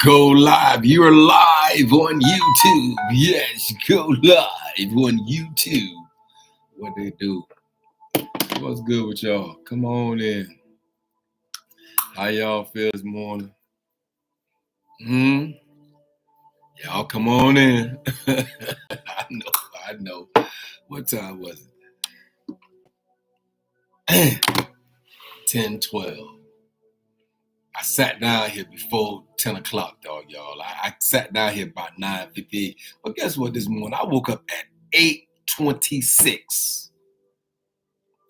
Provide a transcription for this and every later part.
Go live. You're live on YouTube. Yes, go live on YouTube. What they do? What's good with y'all? Come on in. How y'all feel this morning? Y'all come on in. I know. What time was it? 10:12. I sat down here before 10 o'clock, dog, y'all. I sat down here about 9:58. But guess what? This morning I woke up at 8:26.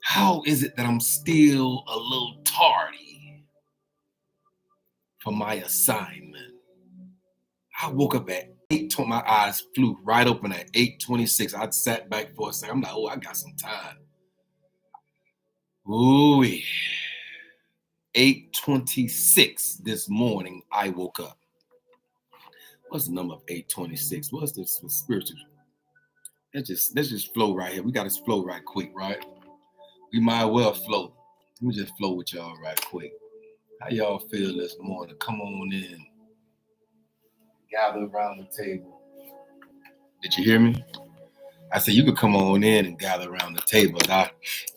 How is it that I'm still a little tardy for my assignment? I woke up at 8:20. My eyes flew right open at 8:26. I sat back for a second. I'm like, oh, I got some time. Ooh, 8:26 this morning, I woke up. What's the number of 8:26? What's the spiritual? Let's just flow right here. We got to flow right quick, right? We might well flow. Let me just flow with y'all right quick. How y'all feel this morning? Come on in. Gather around the table. Did you hear me? I said you could come on in and gather around the table. I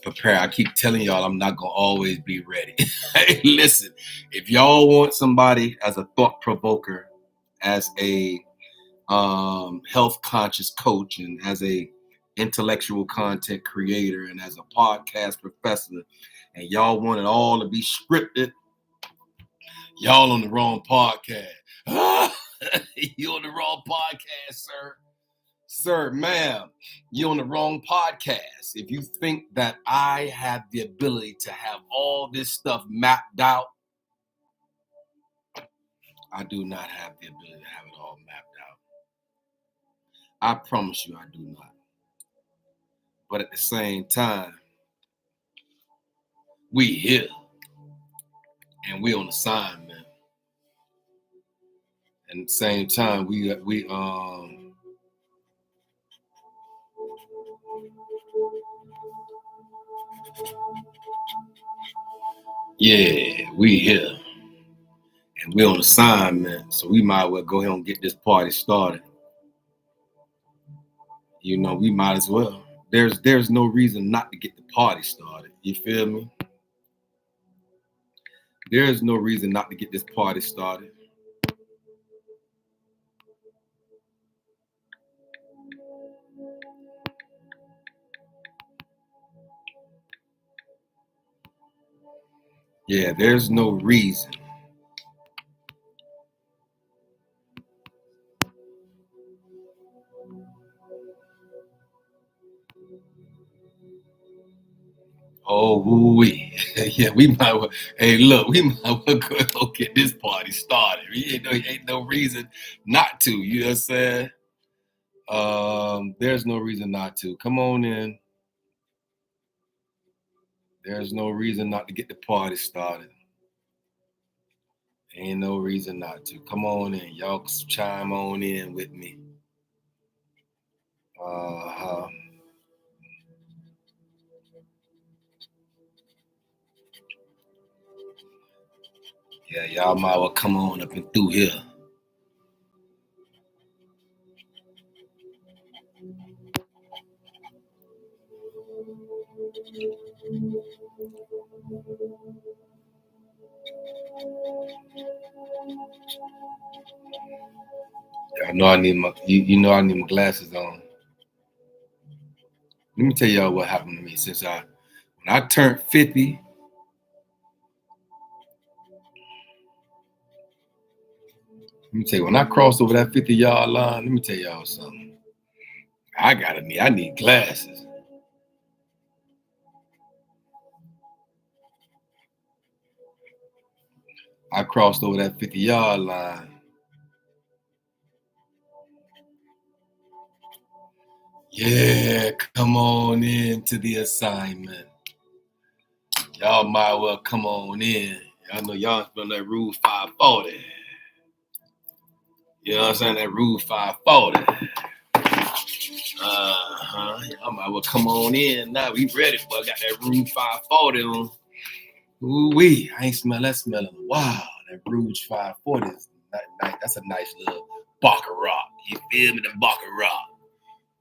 prepare. I keep telling y'all I'm not gonna always be ready. Hey, listen, if y'all want somebody as a thought provoker, as a health conscious coach, and as a intellectual content creator, and as a podcast professor, and y'all want it all to be scripted, y'all on the wrong podcast. You on the wrong podcast, sir. Sir, ma'am, you're on the wrong podcast. If you think that I have the ability to have all this stuff mapped out, I do not have the ability to have it all mapped out. I promise you I do not. But at the same time, we here and we on assignment. And at the same time, we here and we on assignment, so we might well go ahead and get this party started. You know, we might as well. There's no reason not to get the party started. You feel me? There's no reason not to get this party started. Yeah, there's no reason. Oh, woo-wee. Yeah, we might well. Hey, look, we might well go get this party started. Ain't no reason not to. You know what I'm saying? There's no reason not to. Come on in. There's no reason not to get the party started. Ain't no reason not to. Come on in. Y'all chime on in with me. Yeah, y'all might well come on up and through here. I know I need my, I need my glasses on. Let me tell y'all what happened to me when I turned 50. Let me tell you, when I crossed over that 50-yard line, let me tell y'all something. I need glasses. I crossed over that 50-yard line. Yeah, come on into the assignment. Y'all might well come on in. Y'all know y'all been that Rule 540. You know what I'm saying? That Rule 540. Y'all might well come on in. Now we ready for. I got that Rule 540 on. Ooh-wee. I ain't smell that smell in a while. That Rouge 540 is nice. That's a nice little Baccarat. You feel me? The Baccarat.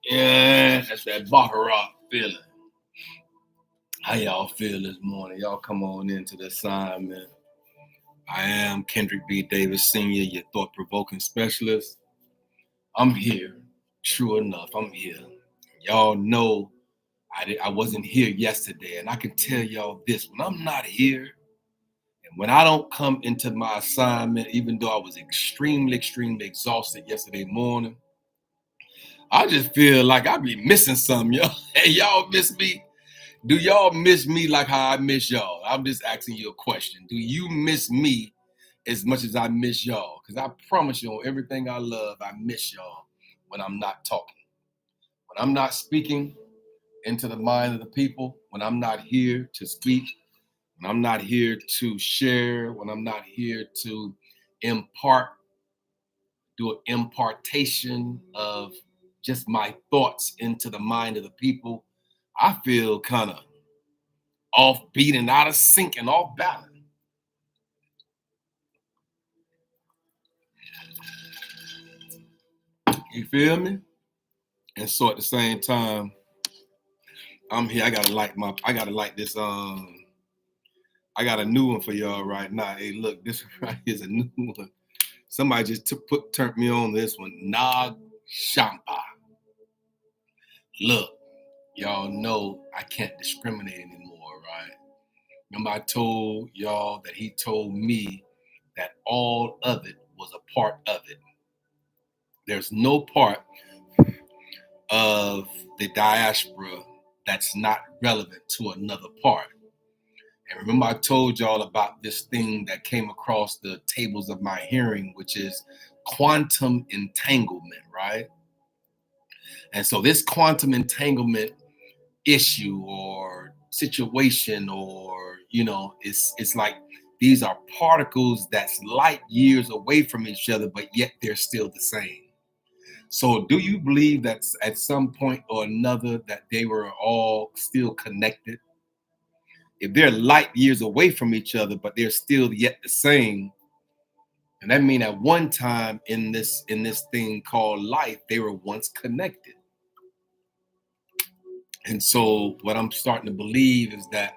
Yeah, that's that Baccarat feeling. How y'all feel this morning? Y'all come on into the assignment. I am Kendrick B. Davis Sr., your thought-provoking specialist. I'm here. True enough, I'm here. Y'all know I wasn't here yesterday, and I can tell y'all this. When I'm not here, and when I don't come into my assignment, even though I was extremely, extremely exhausted yesterday morning, I just feel like I be missing something, y'all. Hey, y'all miss me? Do y'all miss me like how I miss y'all? I'm just asking you a question. Do you miss me as much as I miss y'all? Because I promise you, on everything I love, I miss y'all when I'm not talking. When I'm not speaking into the mind of the people, when I'm not here to speak, when I'm not here to share, when I'm not here to impart, do an impartation of just my thoughts into the mind of the people, I feel kind of offbeat and out of sync and off balance. You feel me? And so at the same time, I'm here. I gotta like this. I got a new one for y'all right now. Hey, look, this right here is a new one. Somebody just turned me on this one. Nag Shampa. Look, y'all know I can't discriminate anymore, right? Remember I told y'all that he told me that all of it was a part of it. There's no part of the diaspora that's not relevant to another part. And remember I told y'all about this thing that came across the tables of my hearing, which is quantum entanglement, right? And so this quantum entanglement issue or situation, or it's like these are particles that's light years away from each other, but yet they're still the same. So do you believe that at some point or another that they were all still connected? If they're light years away from each other, but they're still yet the same, and that means at one time in this thing called life, they were once connected. And so what I'm starting to believe is that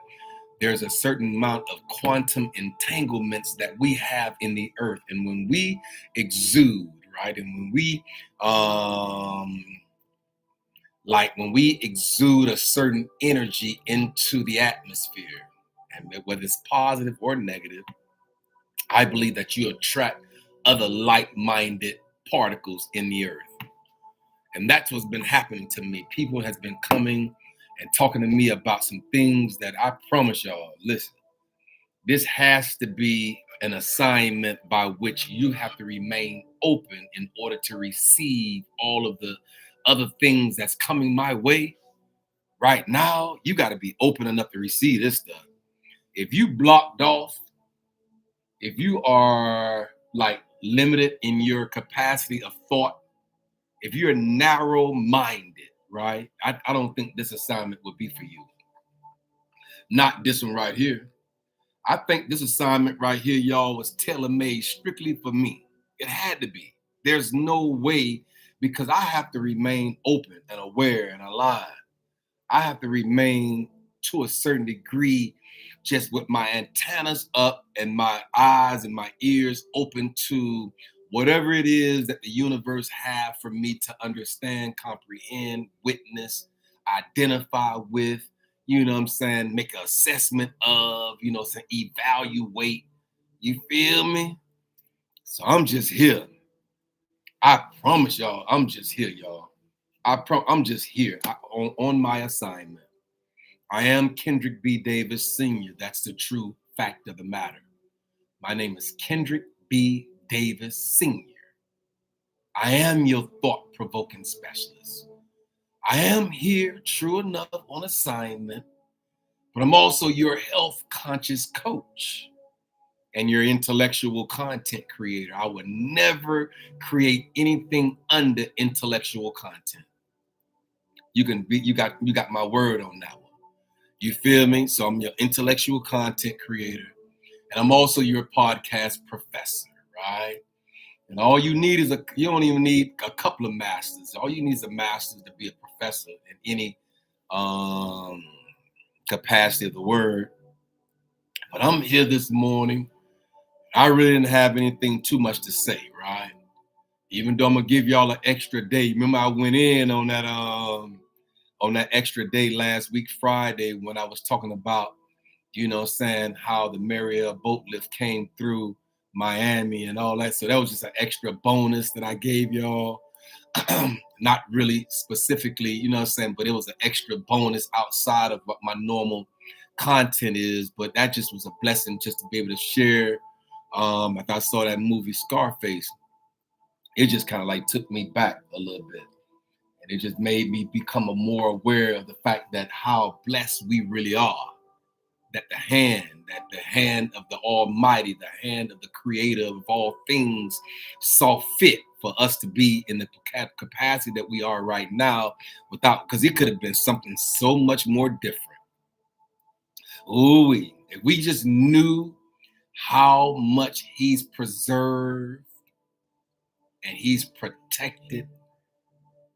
there's a certain amount of quantum entanglements that we have in the earth. And when we exude, right, and when we exude a certain energy into the atmosphere, and whether it's positive or negative, I believe that you attract other like-minded particles in the earth. And that's what's been happening to me. People has been coming and talking to me about some things that I promise y'all, listen, this has to be an assignment by which you have to remain open in order to receive all of the other things that's coming my way. Right now, you got to be open enough to receive this stuff. If you blocked off, if you are like limited in your capacity of thought, if you're narrow-minded, right? I don't think this assignment would be for you. Not this one right here. I think this assignment right here, y'all, was tailor-made strictly for me. It had to be. There's no way, because I have to remain open and aware and alive. I have to remain to a certain degree just with my antennas up and my eyes and my ears open to whatever it is that the universe have for me to understand, comprehend, witness, identify with, you know what I'm saying, make an assessment of, evaluate. You feel me? So I'm just here. I promise y'all, I'm just here, y'all. I'm just here on my assignment. I am Kendrick B. Davis Sr. That's the true fact of the matter. My name is Kendrick B. Davis Sr. I am your thought-provoking specialist. I am here, true enough, on assignment, but I'm also your health-conscious coach and your intellectual content creator. I would never create anything under intellectual content. You got my word on that one. You feel me? So I'm your intellectual content creator. And I'm also your podcast professor, right? And all you need is you don't even need a couple of masters. All you need is a master's to be a professor in any um, capacity of the word. But I'm here this morning. I really didn't have anything too much to say, right? Even though I'm gonna give y'all an extra day. Remember, I went in on that extra day last week, Friday, when I was talking about, saying how the Mariel boat lift came through Miami and all that. So that was just an extra bonus that I gave y'all. Not really specifically, but it was an extra bonus outside of what my normal content is. But that just was a blessing just to be able to share. Like I saw that movie Scarface, it just kind of like took me back a little bit. And it just made me become more aware of the fact that how blessed we really are. That the hand of the Almighty, the hand of the Creator of all things saw fit for us to be in the capacity that we are right now, because it could have been something so much more different. Ooh, if we just knew how much He's preserved and He's protected,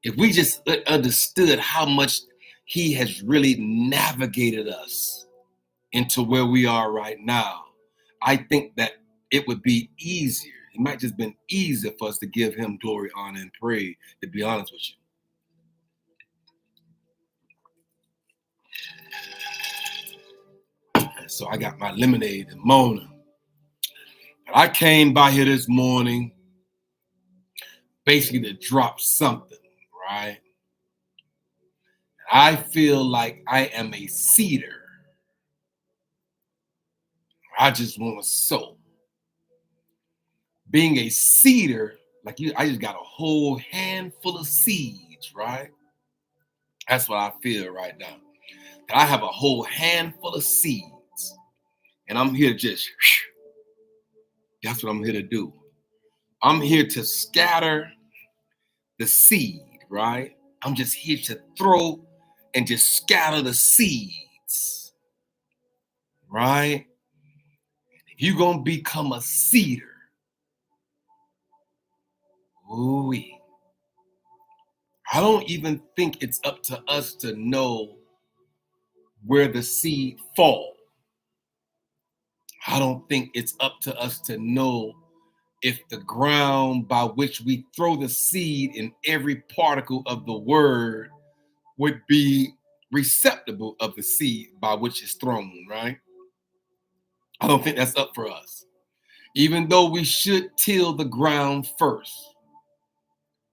if we just understood how much He has really navigated us into where we are right now, I think that it would be easier. It might just been easier for us to give Him glory, honor, and praise, to be honest with you. And so I got my lemonade and Mona. But I came by here this morning basically to drop something, right? I feel like I am a seeder. I just want to sow. Being a seeder, like you, I just got a whole handful of seeds, right? That's what I feel right now. I have a whole handful of seeds, and I'm here just, that's what I'm here to do. I'm here to scatter the seed, right? I'm just here to throw and just scatter the seeds, right? If you're going to become a seeder, ooh, I don't even think it's up to us to know where the seed falls. I don't think it's up to us to know if the ground by which we throw the seed in every particle of the word would be receptive of the seed by which it's thrown, right? I don't think that's up for us. Even though we should till the ground first.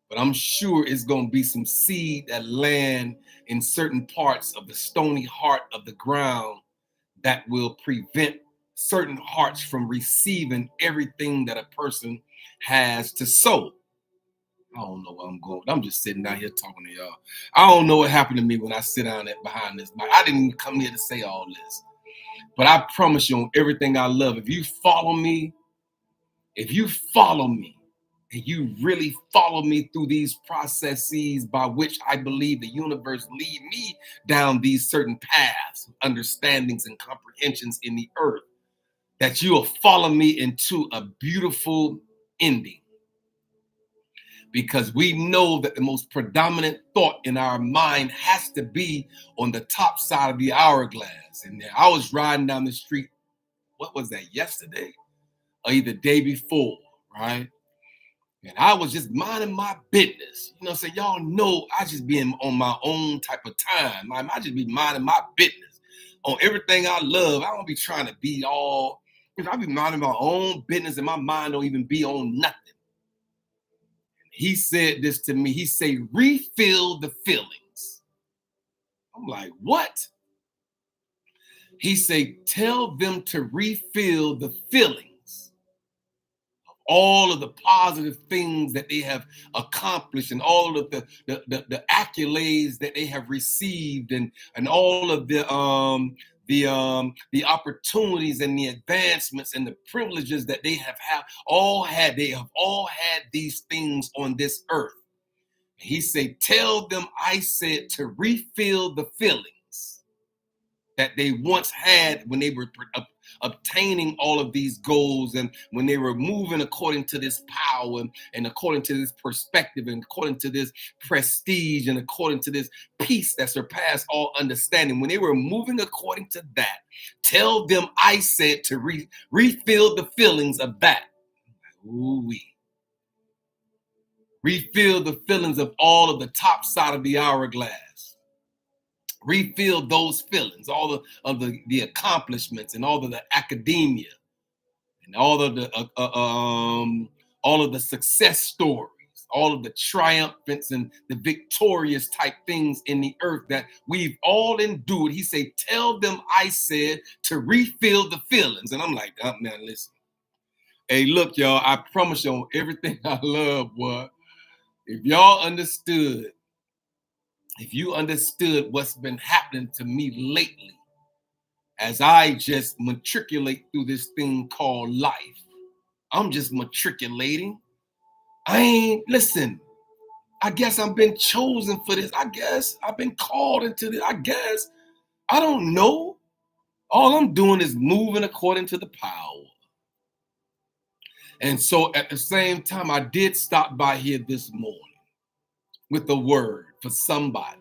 But I'm sure it's going to be some seed that land in certain parts of the stony heart of the ground that will prevent certain hearts from receiving everything that a person has to sow. I don't know where I'm going. I'm just sitting down here talking to y'all. I don't know what happened to me when I sit down behind this mic. I didn't even come here to say all this. But I promise you on everything I love, if you follow me, and you really follow me through these processes by which I believe the universe lead me down these certain paths, understandings and comprehensions in the earth, that you will follow me into a beautiful ending. Because we know that the most predominant thought in our mind has to be on the top side of the hourglass. And I was riding down the street, what was that, yesterday? Or either the day before, right? And I was just minding my business. So y'all know I just be on my own type of time. I just be minding my business on everything I love. I don't be trying to be all, I be minding my own business and my mind don't even be on nothing. He said this to me. He said, refill the feelings. I'm like, what? He said, tell them to refill the feelings. All of the positive things that they have accomplished and all of the accolades that they have received and all of the opportunities and the advancements and the privileges that they have all had these things on this earth. He said, tell them I said to refill the feelings that they once had when they were obtaining all of these goals, and when they were moving according to this power and according to this perspective and according to this prestige and according to this peace that surpassed all understanding, when they were moving according to that, tell them I said to refill the feelings of that. Ooh-wee. Refill the feelings of all of the top side of the hourglass. Refill those feelings, all of the accomplishments and all of the academia and all of the success stories, all of the triumphants and the victorious type things in the earth that we've all endured. He said, tell them I said to refill the feelings. And I'm like, oh, man, listen. Hey, look, y'all, I promise you everything I love, boy. If y'all understood, if you understood what's been happening to me lately, as I just matriculate through this thing called life, I'm just matriculating. Listen, I guess I've been chosen for this. I guess I've been called into this. I guess, I don't know. All I'm doing is moving according to the power. And so at the same time, I did stop by here this morning with a word for somebody.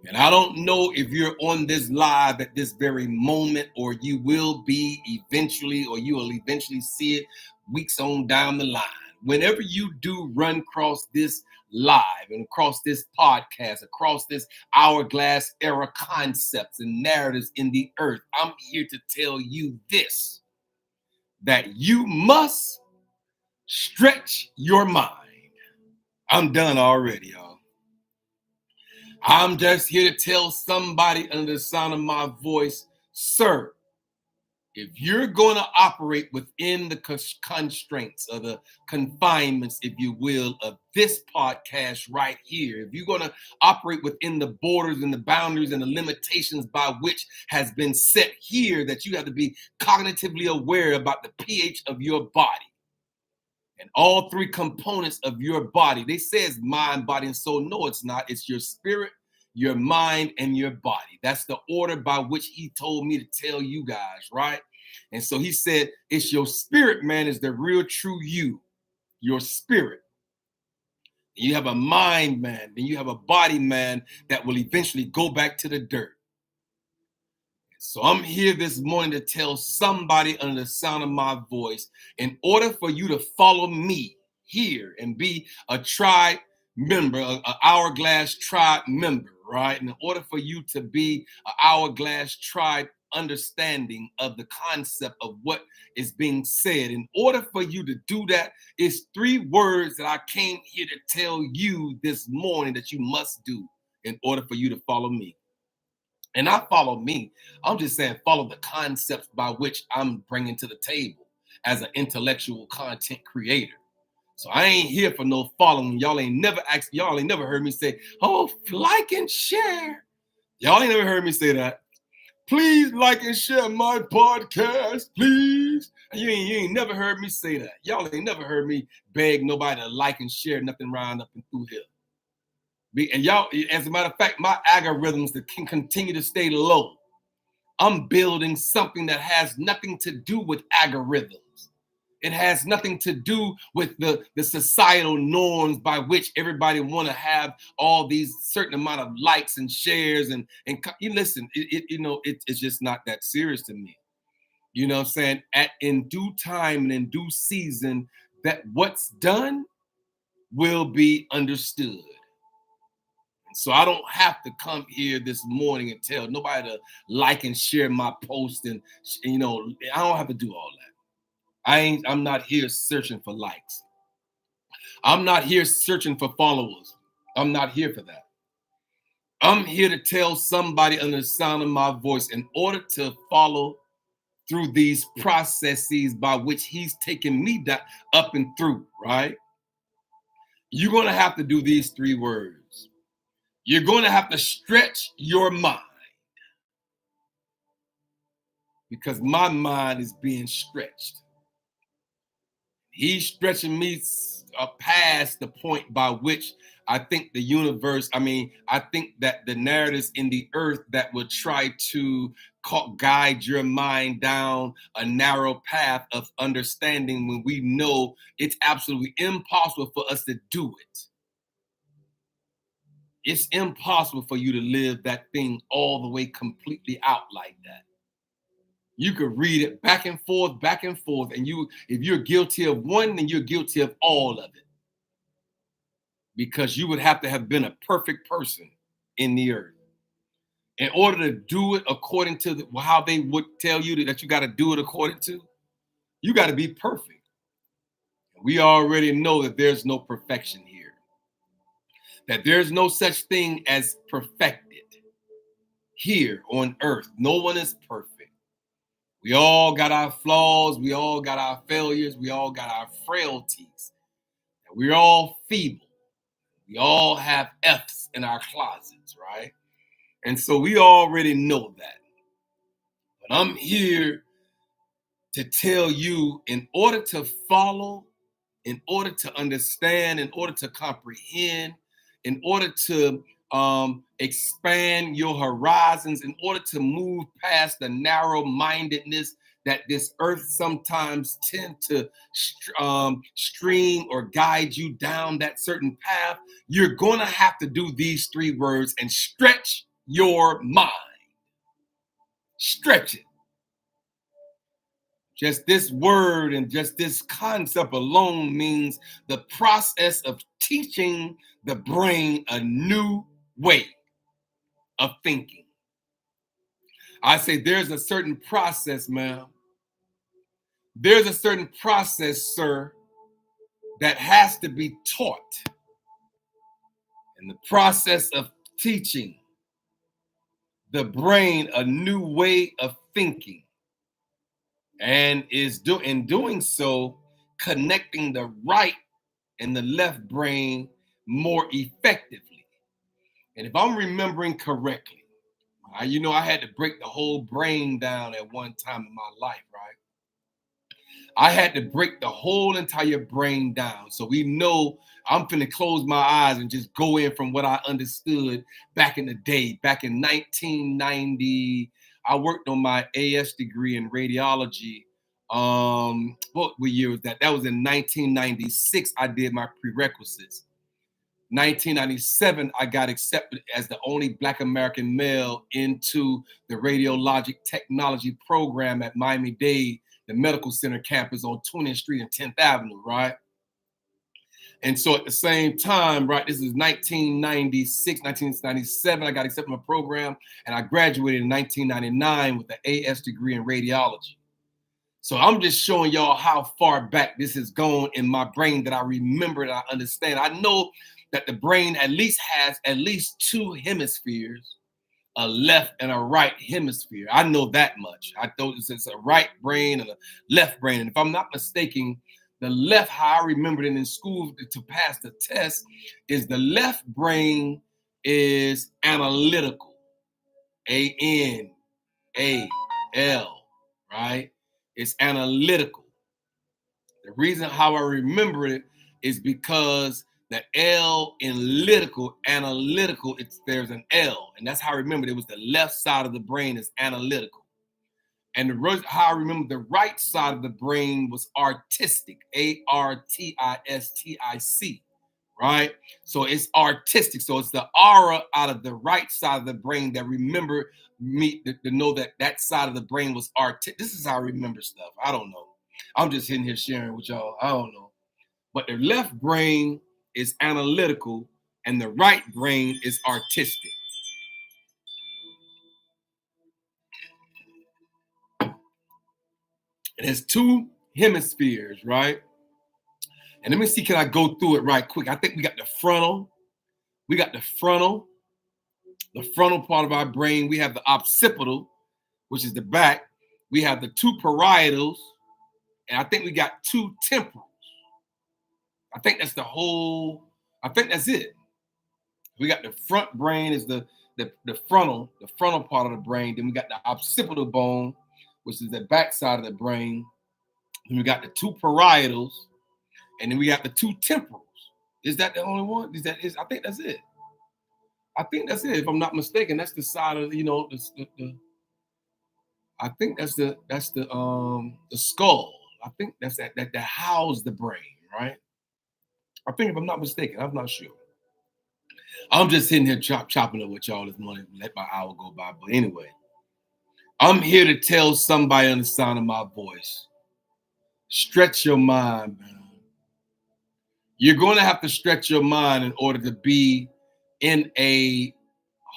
And I don't know if you're on this live at this very moment, or you will be eventually, or you will eventually see it weeks on down the line. Whenever you do run across this live and across this podcast, across this Hourglass Era concepts and narratives in the earth, I'm here to tell you this, that you must stretch your mind. I'm done already, y'all. I'm just here to tell somebody under the sound of my voice, sir, if you're going to operate within the constraints or the confinements, if you will, of this podcast right here, if you're going to operate within the borders and the boundaries and the limitations by which has been set here, that you have to be cognitively aware about the pH of your body and all three components of your body. They say it's mind, body, and soul. No, it's not. It's your spirit, your mind, and your body. That's the order by which he told me to tell you guys, right? And so he said, it's your spirit, man, is the real true you, your spirit. And you have a mind, man, and you have a body, man, that will eventually go back to the dirt. So I'm here this morning to tell somebody under the sound of my voice, in order for you to follow me here and be a tribe member, an Hourglass tribe member, right? And in order for you to be an Hourglass tribe understanding of the concept of what is being said, in order for you to do that, it's three words that I came here to tell you this morning that you must do in order for you to follow me. And not follow me, I'm just saying follow the concepts by which I'm bringing to the table as an intellectual content creator. So I ain't here for no following. Y'all ain't never heard me say, oh, like and share. Y'all ain't never heard me say that. Please like and share my podcast, please. And you ain't never heard me say that. Y'all ain't never heard me beg nobody to like and share nothing round up and through here. And y'all, as a matter of fact, my algorithms that can continue to stay low. I'm building something that has nothing to do with algorithms. It has nothing to do with the societal norms by which everybody want to have all these certain amount of likes and shares. And you listen, it's just not that serious to me. You know what I'm saying? In due time and in due season, that what's done will be understood. So I don't have to come here this morning and tell nobody to like and share my post, and I don't have to do all that. I'm not here searching for likes. I'm not here searching for followers. I'm not here for that. I'm here to tell somebody under the sound of my voice, in order to follow through these processes by which he's taking me up and through, right? You're going to have to do these three words. You're going to have to stretch your mind, because my mind is being stretched. He's stretching me past the point by which I think the universe, I think that the narratives in the earth that would try to guide your mind down a narrow path of understanding when we know it's absolutely impossible for us to do it. It's impossible for you to live that thing all the way completely out like that. You could read it back and forth, and if you're guilty of one, then you're guilty of all of it. Because you would have to have been a perfect person in the earth. In order to do it according to how they would tell you that you got to do it according to, you got to be perfect. We already know that there's no perfection here. That there's no such thing as perfected here on earth. No one is perfect. We all got our flaws. We all got our failures. We all got our frailties. We're all feeble. We all have F's in our closets, right? And so we already know that. But I'm here to tell you, in order to follow, in order to understand, in order to comprehend, in order to expand your horizons, in order to move past the narrow-mindedness that this earth sometimes tend to stream or guide you down that certain path, you're going to have to do these 3 words and stretch your mind. Stretch it. Just this word and just this concept alone means the process of teaching the brain a new way of thinking. I say there's a certain process, ma'am. There's a certain process, sir, that has to be taught. And the process of teaching the brain a new way of thinking, and in doing so, connecting the right and the left brain more effectively. And if I'm remembering correctly, I had to break the whole brain down at one time in my life, right? I had to break the whole entire brain down. So we know I'm finna close my eyes and just go in from what I understood back in the day. Back in 1990, I worked on my AS degree in radiology. What year was that? That was in 1996. I did my prerequisites. 1997, I got accepted as the only Black American male into the radiologic technology program at Miami-Dade, the medical center campus on 20th Street and 10th Avenue, right? And so at the same time, right, this is 1996, 1997, I got accepted in my program, and I graduated in 1999 with an AS degree in radiology. So I'm just showing y'all how far back this has gone in my brain that I remember, that I understand. I know that the brain at least has at least 2 hemispheres, a left and a right hemisphere. I know that much. I know it's a right brain and a left brain. And if I'm not mistaken, the left, how I remembered it in school to pass the test, is the left brain is analytical. ANAL, right? It's analytical. The reason how I remember it is because the L in analytical, there's an L, and that's how I remembered it was the left side of the brain is analytical. And how I remember the right side of the brain was artistic, ARTISTIC, right? So it's artistic. So it's the aura out of the right side of the brain that remember me to know that side of the brain was artistic. This is how I remember stuff. I don't know. I'm just sitting here sharing with y'all. I don't know. But the left brain is analytical and the right brain is artistic. It has 2 hemispheres, right? And let me see, can I go through it right quick? I think we got the frontal. The frontal part of our brain. We have the occipital, which is the back. We have the 2 parietals, and I think we got 2 temporals. I think that's it. We got the front brain is the frontal part of the brain. Then we got the occipital bone, which is the back side of the brain. Then we got the 2 parietals, and then we got the 2 temporals. Is that the only one? I think that's it. If I'm not mistaken, that's the side of, I think that's the skull. I think that's that house the brain, right? I think if I'm not mistaken, I'm not sure. I'm just sitting here chopping up with y'all this morning. Let my hour go by. But anyway, I'm here to tell somebody on the sound of my voice, stretch your mind, man. You're going to have to stretch your mind in order to be in a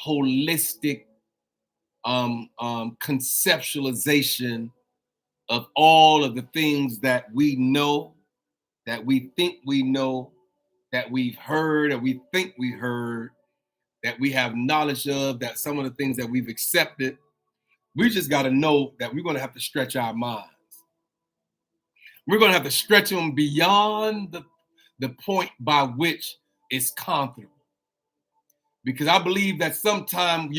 holistic conceptualization of all of the things that we know, that we think we know, that we've heard, that we think we heard, that we have knowledge of, that some of the things that we've accepted. We just got to know that we're going to have to stretch our minds. We're going to have to stretch them beyond the point by which it's comfortable. Because I believe that sometimes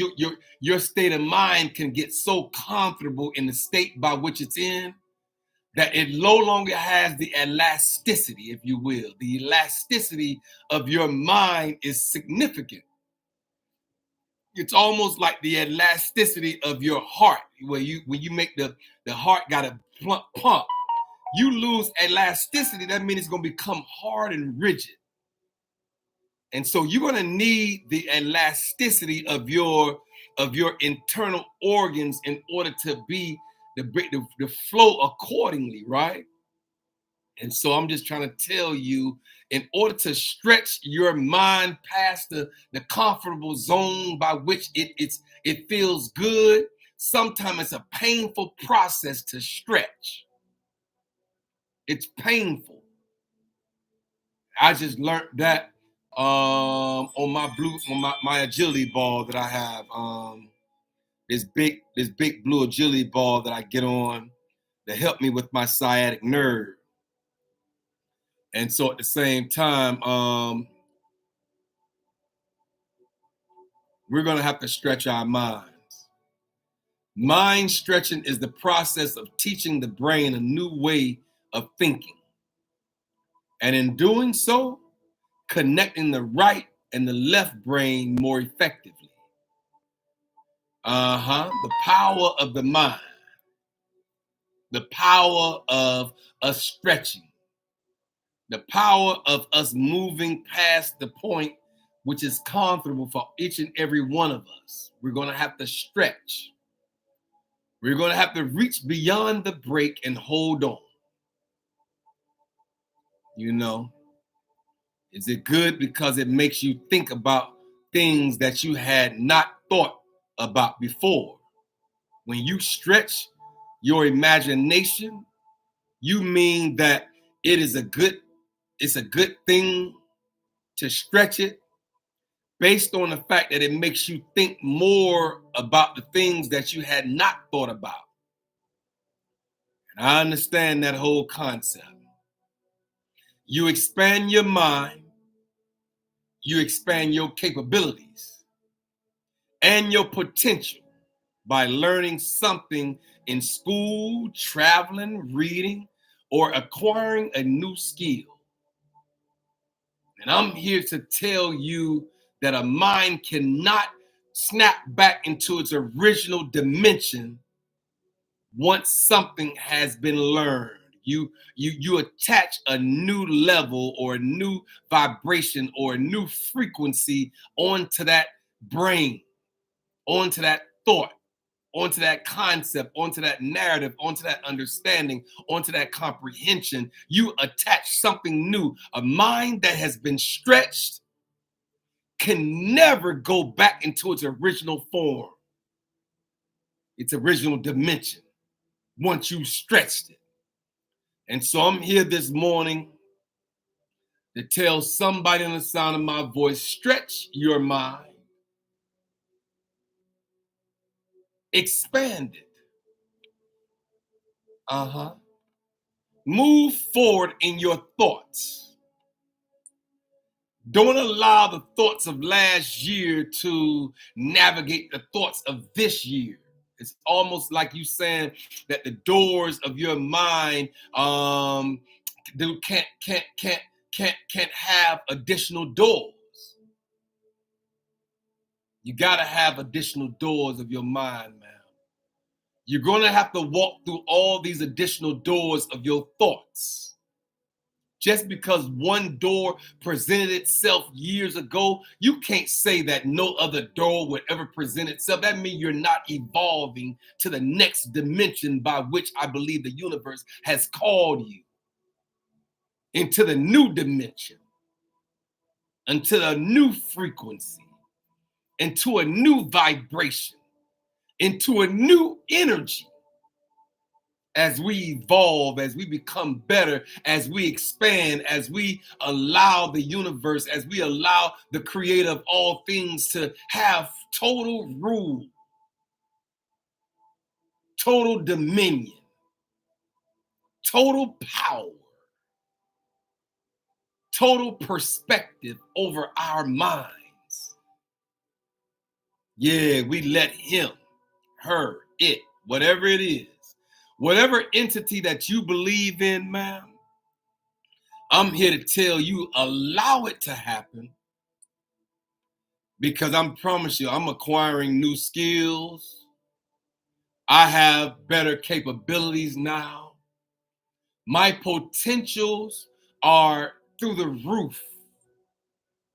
your state of mind can get so comfortable in the state by which it's in that it no longer has the elasticity, if you will. The elasticity of your mind is significant. It's almost like the elasticity of your heart, where when you make the heart got a pump, you lose elasticity. That means it's going to become hard and rigid. And so you're going to need the elasticity of your internal organs in order to be the flow accordingly, right? And so I'm just trying to tell you, in order to stretch your mind past the comfortable zone by which it feels good, sometimes it's a painful process to stretch. It's painful. I just learned that on my agility ball that I have. This big blue agility ball that I get on to help me with my sciatic nerve. And so at the same time, we're going to have to stretch our minds. Mind stretching is the process of teaching the brain a new way of thinking. And in doing so, connecting the right and the left brain more effectively. The power of the mind. The power of us stretching. The power of us moving past the point which is comfortable for each and every one of us. We're going to have to stretch. We're going to have to reach beyond the break and hold on. You know, is it good because it makes you think about things that you had not thought about before? When you stretch your imagination, you mean that it's a good thing to stretch it based on the fact that it makes you think more about the things that you had not thought about. And I understand that whole concept. You expand your mind, you expand your capabilities and your potential by learning something in school, traveling, reading, or acquiring a new skill. And I'm here to tell you that a mind cannot snap back into its original dimension once something has been learned. You attach a new level or a new vibration or a new frequency onto that brain, onto that thought, onto that concept, onto that narrative, onto that understanding, onto that comprehension. You attach something new. A mind that has been stretched can never go back into its original form, its original dimension, once you stretched it. And so I'm here this morning to tell somebody on the sound of my voice, stretch your mind, expand it. Move forward in your thoughts. Don't allow the thoughts of last year to navigate the thoughts of this year. It's almost like you saying that the doors of your mind can't have additional doors. You gotta have additional doors of your mind, man. You're going to have to walk through all these additional doors of your thoughts. Just because one door presented itself years ago, you can't say that no other door would ever present itself. That means you're not evolving to the next dimension by which I believe the universe has called you. Into the new dimension, into a new frequency, into a new vibration, into a new energy. As we evolve, as we become better, as we expand, as we allow the universe, as we allow the creator of all things to have total rule, total dominion, total power, total perspective over our minds. Yeah, we let him, her, it, whatever it is, whatever entity that you believe in, ma'am, I'm here to tell you, allow it to happen, because I promise you, I'm acquiring new skills. I have better capabilities now. My potentials are through the roof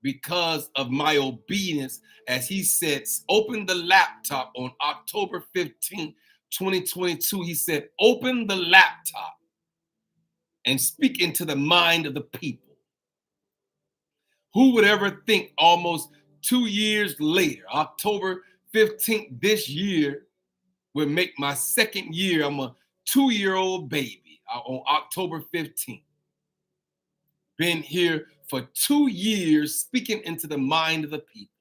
because of my obedience. As he said, open the laptop on October 15th, 2022. He said, open the laptop and speak into the mind of the people. Who would ever think almost 2 years later, October 15th this year, would make my second year. I'm a 2-year-old baby on October 15th. Been here for 2 years speaking into the mind of the people.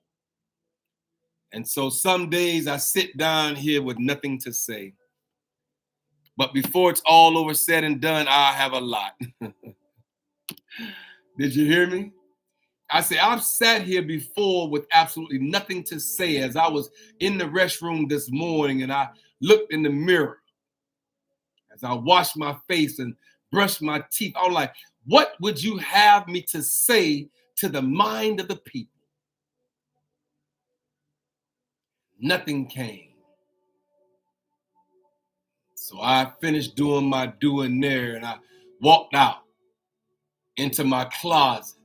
And so some days I sit down here with nothing to say. But before it's all over, said and done, I have a lot. Did you hear me? I say, I've sat here before with absolutely nothing to say. As I was in the restroom this morning and I looked in the mirror, as I washed my face and brushed my teeth, I was like, what would you have me to say to the mind of the people? Nothing came. So I finished doing my doing there and I walked out into my closet.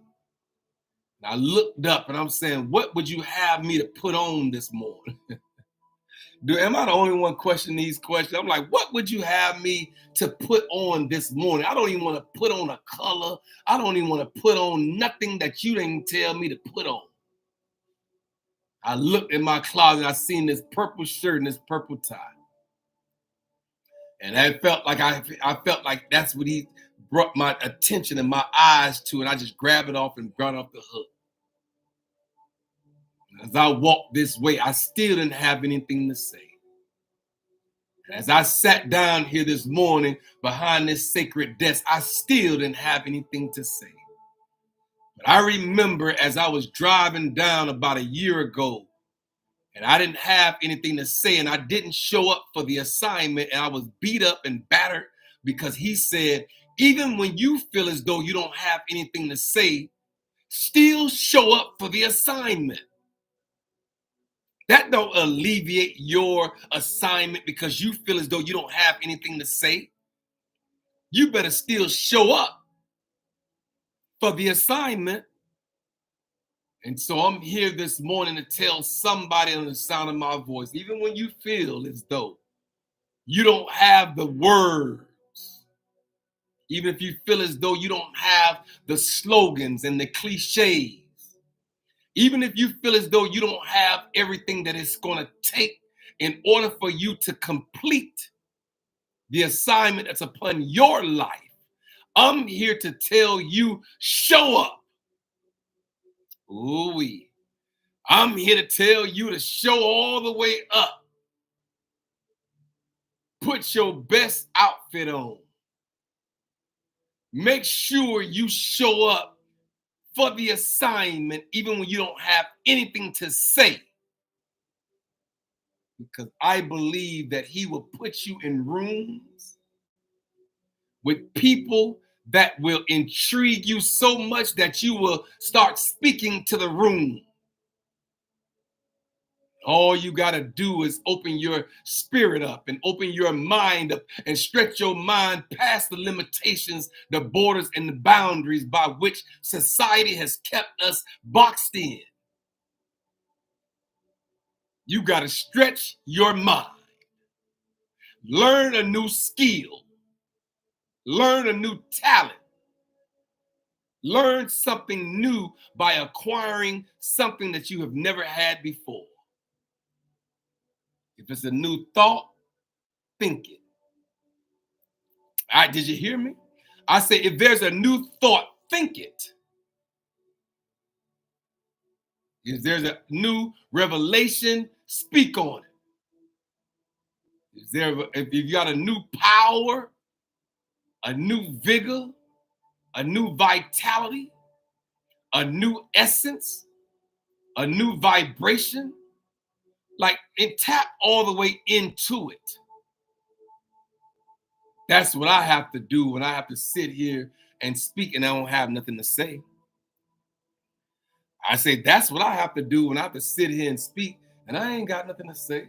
And I looked up and I'm saying, what would you have me to put on this morning? Am I the only one questioning these questions? I'm like, what would you have me to put on this morning? I don't even want to put on a color. I don't even want to put on nothing that you didn't tell me to put on. I looked in my closet and I seen this purple shirt and this purple tie. And I felt like I felt like that's what he brought my attention and my eyes to, and I just grabbed it off and brought off the hook. As I walked this way, I still didn't have anything to say. And as I sat down here this morning behind this sacred desk, I still didn't have anything to say. But I remember as I was driving down about a year ago, and I didn't have anything to say, and I didn't show up for the assignment, and I was beat up and battered because he said, even when you feel as though you don't have anything to say, still show up for the assignment. That don't alleviate your assignment because you feel as though you don't have anything to say. You better still show up for the assignment. And so I'm here this morning to tell somebody on the sound of my voice, even when you feel as though you don't have the words, even if you feel as though you don't have the slogans and the cliches, even if you feel as though you don't have everything that it's going to take in order for you to complete the assignment that's upon your life, I'm here to tell you, show up. Ooh-wee. I'm here to tell you to show all the way up. Put your best outfit on. Make sure you show up for the assignment even when you don't have anything to say. Because I believe that he will put you in rooms with people that will intrigue you so much that you will start speaking to the room. All you got to do is open your spirit up and open your mind up and stretch your mind past the limitations, the borders, and the boundaries by which society has kept us boxed in. You got to stretch your mind, learn a new skill, learn a new talent, learn something new by acquiring something that you have never had before. If it's a new thought, think it. All right, did you hear me? I say, if there's a new thought, think it. If there's a new revelation, speak on it. If you got a new power, a new vigor, a new vitality, a new essence, a new vibration, like, and tap all the way into it. That's what I have to do when I have to sit here and speak and I don't have nothing to say. I say, that's what I have to do when I have to sit here and speak and I ain't got nothing to say.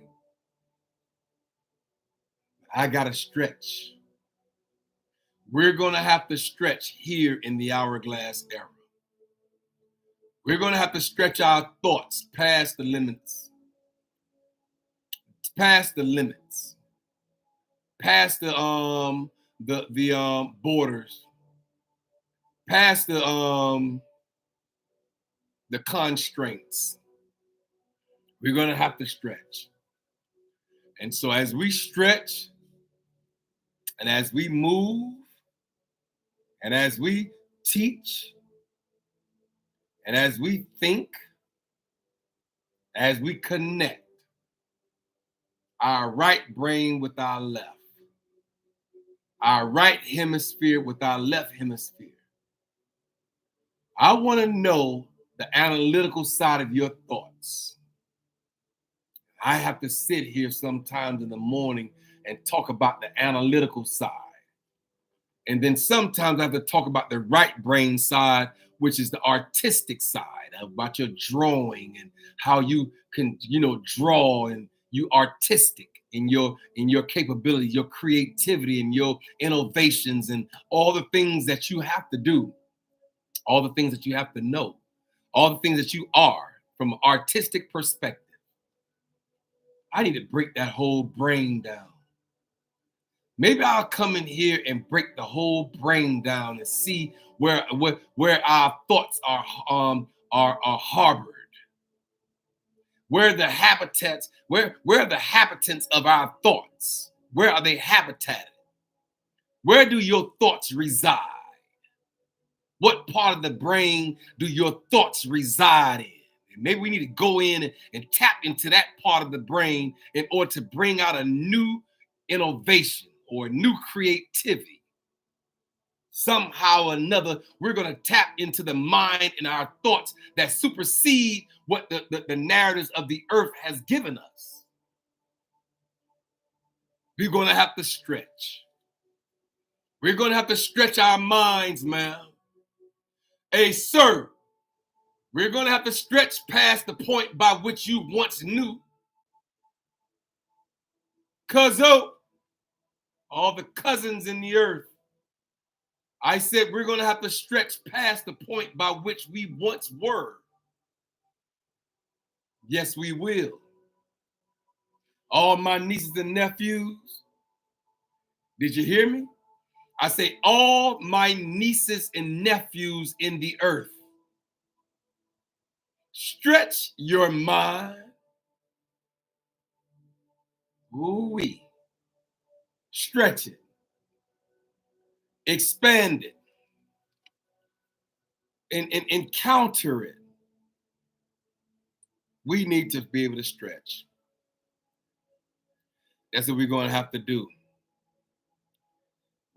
I got to stretch. We're going to have to stretch here in the Hourglass Era. We're going to have to stretch our thoughts past the limits, past the borders, past the constraints. We're going to have to stretch. And so as we stretch and as we move and as we teach and as we think, as we connect our right brain with our left, our right hemisphere with our left hemisphere, I want to know the analytical side of your thoughts. I have to sit here sometimes in the morning and talk about the analytical side. And then sometimes I have to talk about the right brain side, which is the artistic side, about your drawing and how you can, draw, and you artistic in your capability, your creativity, and your innovations, and all the things that you have to do, all the things that you have to know, all the things that you are from an artistic perspective. I need to break that whole brain down. Maybe I'll come in here and break the whole brain down and see where our thoughts are harbored, where the habitats, where are the habitants of our thoughts? Where are they habitated? Where do your thoughts reside? What part of the brain do your thoughts reside in? And maybe we need to go in and tap into that part of the brain in order to bring out a new innovation or new creativity. Somehow or another, we're going to tap into the mind and our thoughts that supersede what the narratives of the earth has given us. We're going to have to stretch. We're going to have to stretch our minds, man. Hey, sir, we're going to have to stretch past the point by which you once knew. Cuzzo, all the cousins in the earth. I said we're going to have to stretch past the point by which we once were. Yes, we will. All my nieces and nephews. Did you hear me? I say all my nieces and nephews in the earth. Stretch your mind. Ooh-wee. Stretch it. Expand it. And encounter it. We need to be able to stretch. That's what we're going to have to do.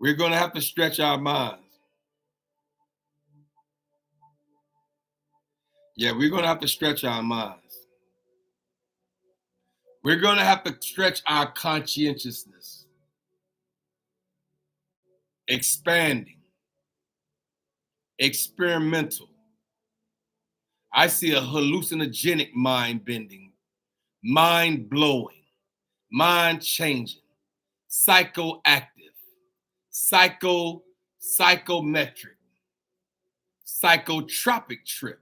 We're going to have to stretch our minds. Yeah, we're going to have to stretch our minds. We're going to have to stretch our conscientiousness. Expanding. Experimental. I see a hallucinogenic mind bending mind-blowing, mind-changing, psychoactive, psychometric, psychotropic trip.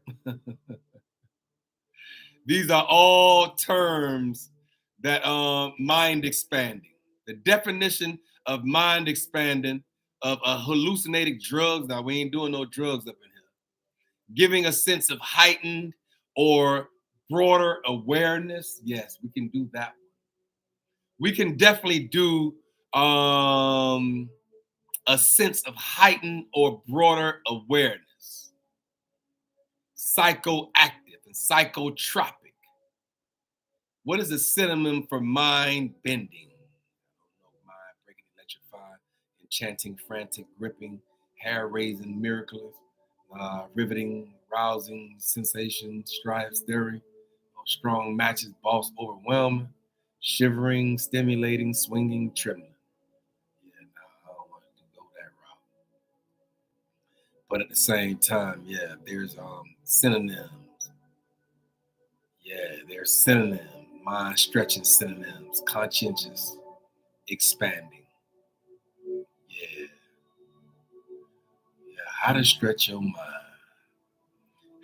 These are all terms that mind expanding. The definition of mind expanding of a hallucinating drugs. Now we ain't doing no drugs up in here. Giving a sense of heightened or broader awareness. Yes, we can do that. We can definitely do a sense of heightened or broader awareness. Psychoactive and psychotropic. What is a synonym for mind bending? Mind breaking, electrifying, enchanting, frantic, gripping, hair raising, miraculous, riveting, rousing, sensation, strife, stirring, strong matches, boss, overwhelming, shivering, stimulating, swinging, trembling. Yeah, no, I don't want to go that route. But at the same time, yeah, there's synonyms. Yeah, there's synonyms, mind stretching synonyms, conscientious, expanding. Yeah, yeah. How to stretch your mind.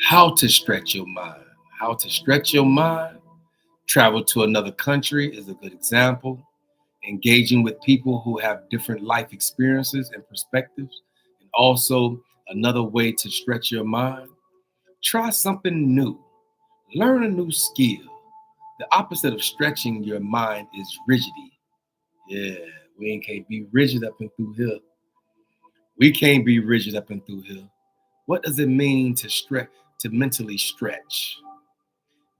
How to stretch your mind. How to stretch your mind. Travel to another country is a good example. Engaging with people who have different life experiences and perspectives, and also another way to stretch your mind. Try something new. Learn a new skill. The opposite of stretching your mind is rigidity. Yeah, we can't be rigid up and through here. We can't be rigid up and through here. What does it mean to stretch, to mentally stretch?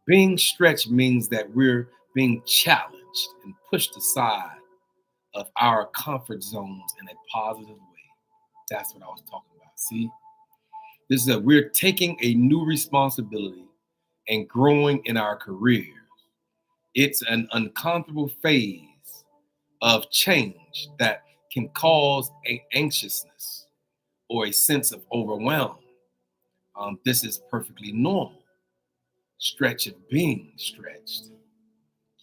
Being stretched means that we're being challenged and pushed aside of our comfort zones in a positive way. That's what I was talking about. See, this is that we're taking a new responsibility and growing in our careers. It's an uncomfortable phase of change that can cause anxiousness or a sense of overwhelm. This is perfectly normal. Stretch of being stretched.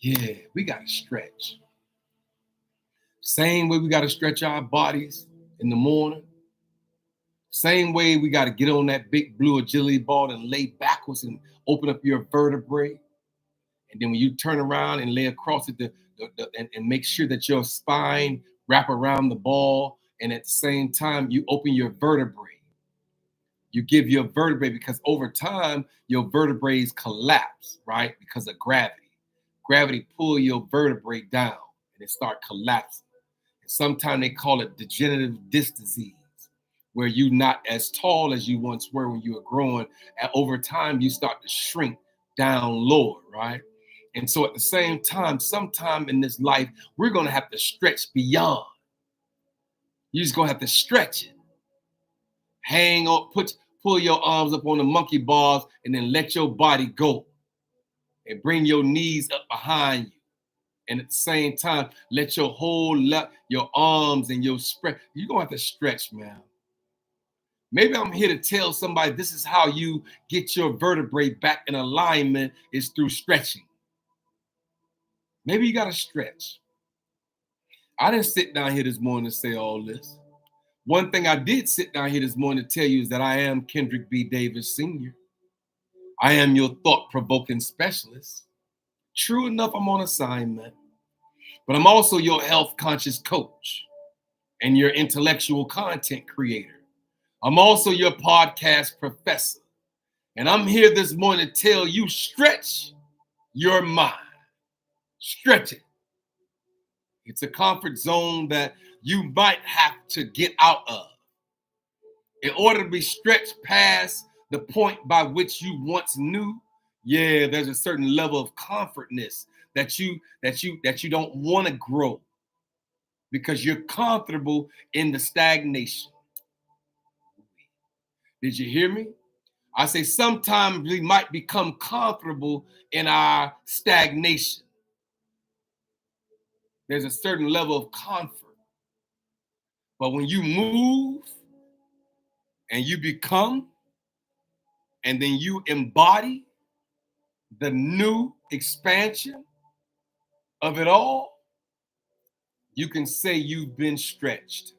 Yeah, we got to stretch. Same way we got to stretch our bodies in the morning. Same way we got to get on that big blue agility ball and lay backwards and open up your vertebrae. And then when you turn around and lay across it and make sure that your spine wrap around the ball, and at the same time you open your vertebrae. You give your vertebrae, because over time your vertebrae collapse, right? Because of gravity. Gravity pull your vertebrae down and it start collapsing. And sometimes they call it degenerative disc disease, where you're not as tall as you once were when you were growing. And over time you start to shrink down lower, right? And so at the same time, sometime in this life, we're going to have to stretch beyond. You're just going to have to stretch it. Hang on, pull your arms up on the monkey bars and then let your body go. And bring your knees up behind you. And at the same time, let your your arms and your spread. You're going to have to stretch, man. Maybe I'm here to tell somebody this is how you get your vertebrae back in alignment is through stretching. Maybe you got to stretch. I didn't sit down here this morning to say all this. One thing I did sit down here this morning to tell you is that I am Kendrick B. Davis Sr. I am your thought-provoking specialist. True enough, I'm on assignment, but I'm also your health-conscious coach and your intellectual content creator. I'm also your podcast professor. And I'm here this morning to tell you, stretch your mind. Stretch it. It's a comfort zone that you might have to get out of in order to be stretched past the point by which you once knew. Yeah, there's a certain level of comfortness that you don't want to grow because you're comfortable in the stagnation. Did you hear me? I say sometimes we might become comfortable in our stagnation. There's a certain level of comfort. But when you move and you become and then you embody, the new expansion of it all, you can say you've been stretched.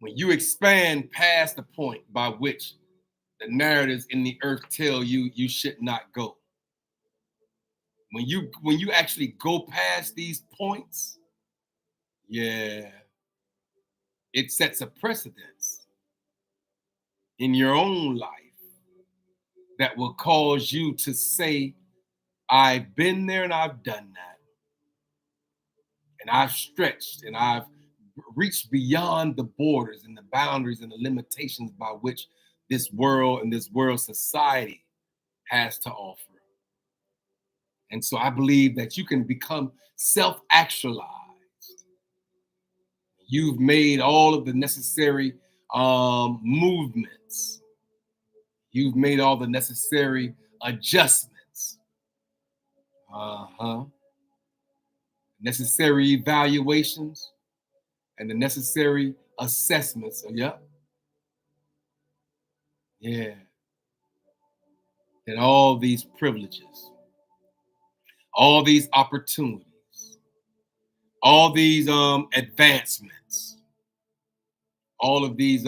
When you expand past the point by which the narratives in the earth tell you you should not go. When you actually go past these points, yeah, it sets a precedence in your own life that will cause you to say, I've been there and I've done that. And I've stretched and I've reached beyond the borders and the boundaries and the limitations by which this world and this world society has to offer. And so I believe that you can become self-actualized. You've made all of the necessary movements. You've made all the necessary adjustments. Necessary evaluations and the necessary assessments. Yep. Yeah. And all these privileges, all these opportunities, all these advancements, all of these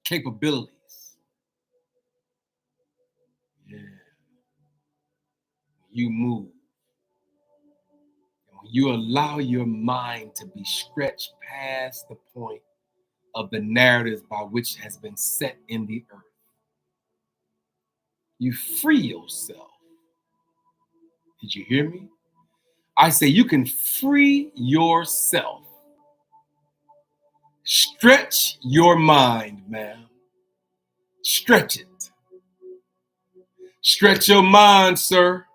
capabilities. Yeah. You move. And when you allow your mind to be stretched past the point of the narratives by which has been set in the earth, you free yourself. Did you hear me? I say you can free yourself. Stretch your mind, man. Stretch it. Stretch your mind, sir.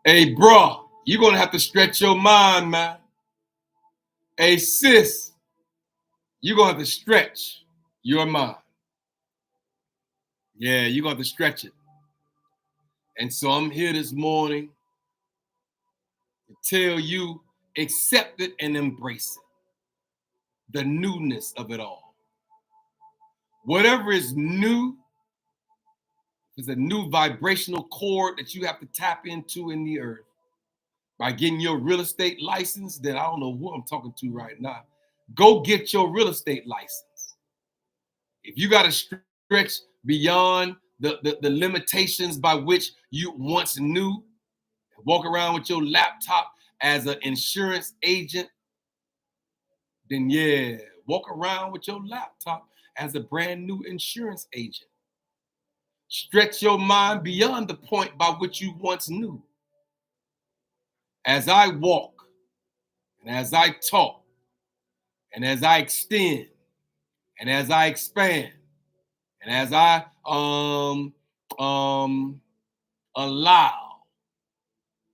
Hey, bro, you're going to have to stretch your mind, man. Hey, sis, you're going to have to stretch your mind. Yeah, you're going to have to stretch it. And so I'm here this morning to tell you, accept it and embrace it. The newness of it all. Whatever is new is a new vibrational chord that you have to tap into in the earth. By getting your real estate license, then I don't know who I'm talking to right now. Go get your real estate license. If you got to stretch beyond the limitations by which you once knew, walk around with your laptop as an insurance agent, then yeah, walk around with your laptop as a brand new insurance agent. Stretch your mind beyond the point by which you once knew. As I walk and as I talk and as I extend and as I expand and as I allow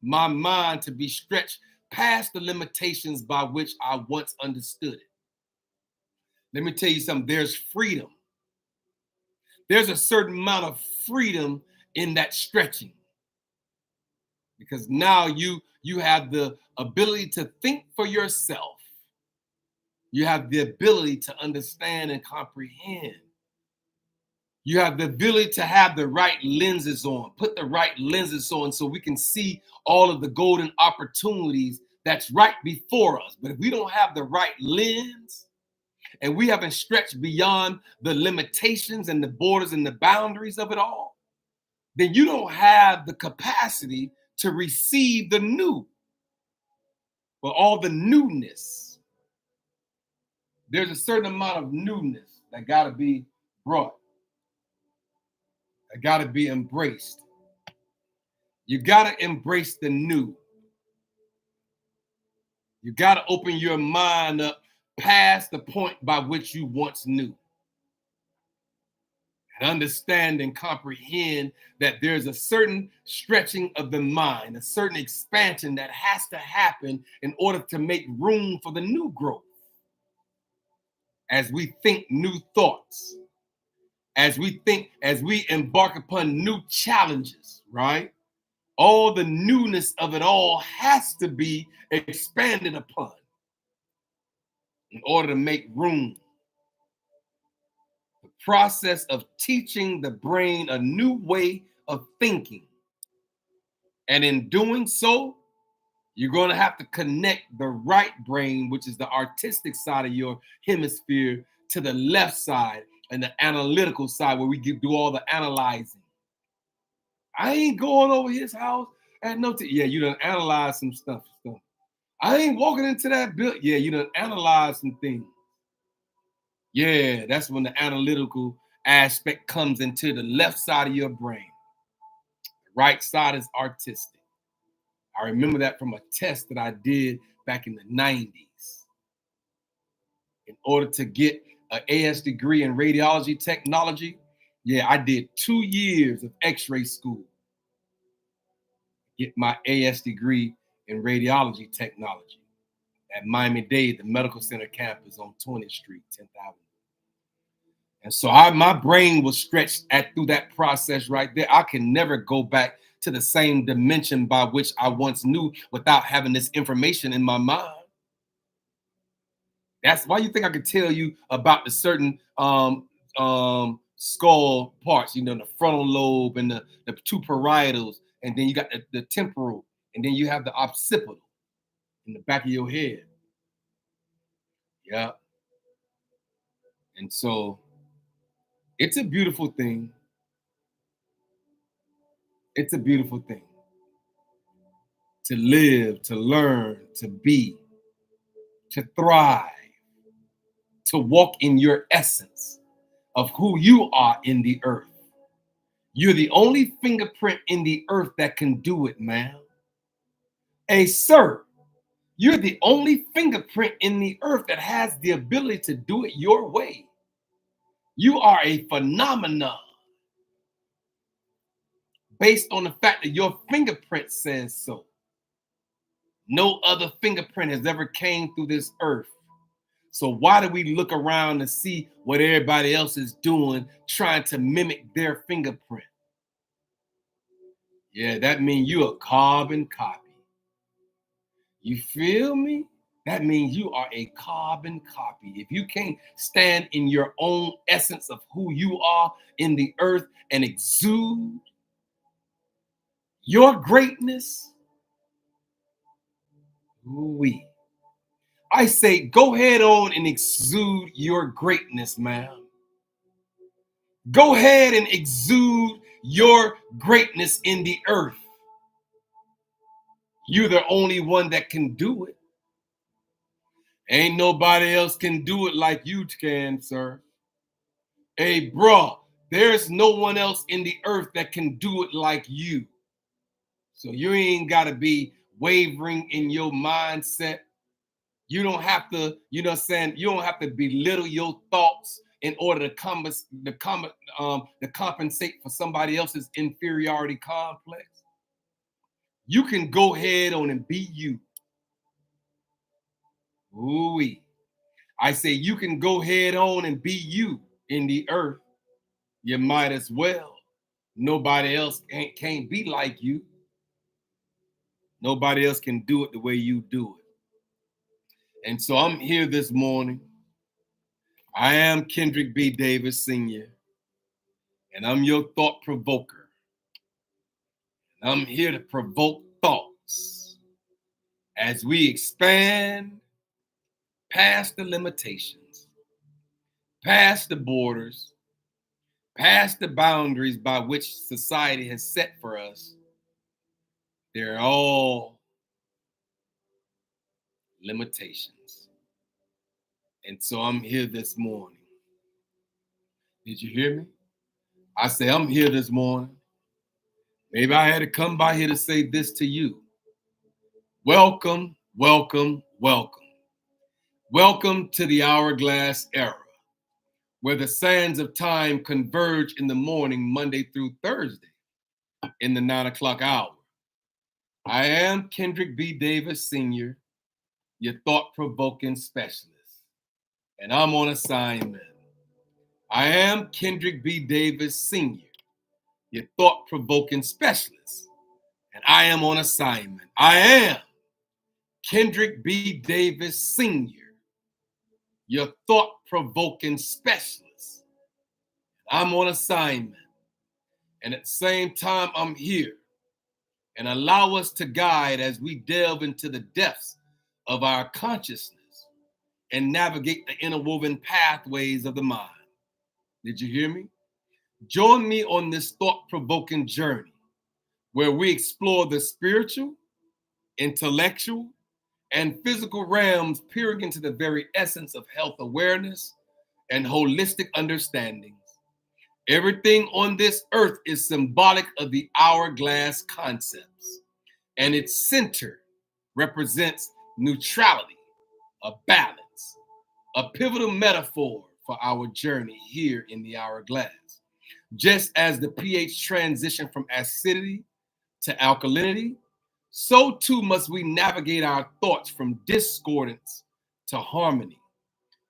my mind to be stretched past the limitations by which I once understood it. Let me tell you something, there's freedom. There's a certain amount of freedom in that stretching. Because now you have the ability to think for yourself. You have the ability to understand and comprehend. You have the ability to have the right lenses on, put the right lenses on so we can see all of the golden opportunities that's right before us. But if we don't have the right lens and we haven't stretched beyond the limitations and the borders and the boundaries of it all, then you don't have the capacity to receive the new. But all the newness, there's a certain amount of newness that got to be brought. That got to be embraced. You got to embrace the new. You got to open your mind up past the point by which you once knew. And understand and comprehend that there's a certain stretching of the mind, a certain expansion that has to happen in order to make room for the new growth. As we think new thoughts, as we embark upon new challenges, right? All the newness of it all has to be expanded upon in order to make room. The process of teaching the brain a new way of thinking. And in doing so, you're going to have to connect the right brain, which is the artistic side of your hemisphere, to the left side and the analytical side where we do all the analyzing. I ain't going over his house at no time. Yeah, you done analyze some stuff. I ain't walking into that building. Yeah, you done analyze some things. Yeah, that's when the analytical aspect comes into the left side of your brain. The right side is artistic. I remember that from a test that I did back in the 90s. In order to get an AS degree in radiology technology, yeah, I did 2 years of x-ray school. Get my AS degree in radiology technology at Miami-Dade, the medical center campus on 20th Street, 10th Avenue. And so my brain was stretched through that process right there. I can never go back to the same dimension by which I once knew without having this information in my mind. That's why you think I could tell you about the certain skull parts, you know, the frontal lobe and the two parietals, and then you got the temporal, and then you have the occipital in the back of your head. Yeah. And so it's a beautiful thing. It's a beautiful thing to live, to learn, to be, to thrive, to walk in your essence of who you are in the earth. You're the only fingerprint in the earth that can do it, man. Hey, sir, you're the only fingerprint in the earth that has the ability to do it your way. You are a phenomenon based on the fact that your fingerprint says so. No other fingerprint has ever came through this earth. So why do we look around to see what everybody else is doing, trying to mimic their fingerprint? Yeah, that means you a carbon copy. You feel me? That means you are a carbon copy. If you can't stand in your own essence of who you are in the earth and exude your greatness, I say go ahead on and exude your greatness, man. Go ahead and exude your greatness in the earth. You're the only one that can do it. Ain't nobody else can do it like you can, sir. Hey, bro, there's no one else in the earth that can do it like you. So you ain't got to be wavering in your mindset. You don't have to, you know what I'm saying? You don't have to belittle your thoughts in order to compensate for somebody else's inferiority complex. You can go ahead on and be you. Ooh-wee. I say you can go head on and be you in the earth. You might as well. Nobody else can't be like you. Nobody else can do it the way you do it. And so I'm here this morning. I am Kendrick B. Davis Sr., and I'm your thought provoker. And I'm here to provoke thoughts as we expand past the limitations, past the borders, past the boundaries by which society has set for us. They're all limitations. And so I'm here this morning. Did you hear me? I say I'm here this morning. Maybe I had to come by here to say this to you. Welcome, welcome, welcome. Welcome to the Hourglass Era, where the sands of time converge in the morning, Monday through Thursday, in the 9 o'clock hour. I am Kendrick B. Davis Sr., your thought-provoking specialist, and I'm on assignment. I am Kendrick B. Davis Sr., your thought-provoking specialist, and I am on assignment. I am Kendrick B. Davis Sr., your thought-provoking specialist, I'm on assignment. And at the same time, I'm here. And allow us to guide as we delve into the depths of our consciousness and navigate the interwoven pathways of the mind. Did you hear me? Join me on this thought-provoking journey where we explore the spiritual, intellectual, and physical realms, peering into the very essence of health awareness and holistic understandings. Everything on this earth is symbolic of the hourglass concepts, and its center represents neutrality, a balance, a pivotal metaphor for our journey here in the hourglass. Just as the pH transition from acidity to alkalinity, so too must we navigate our thoughts from discordance to harmony.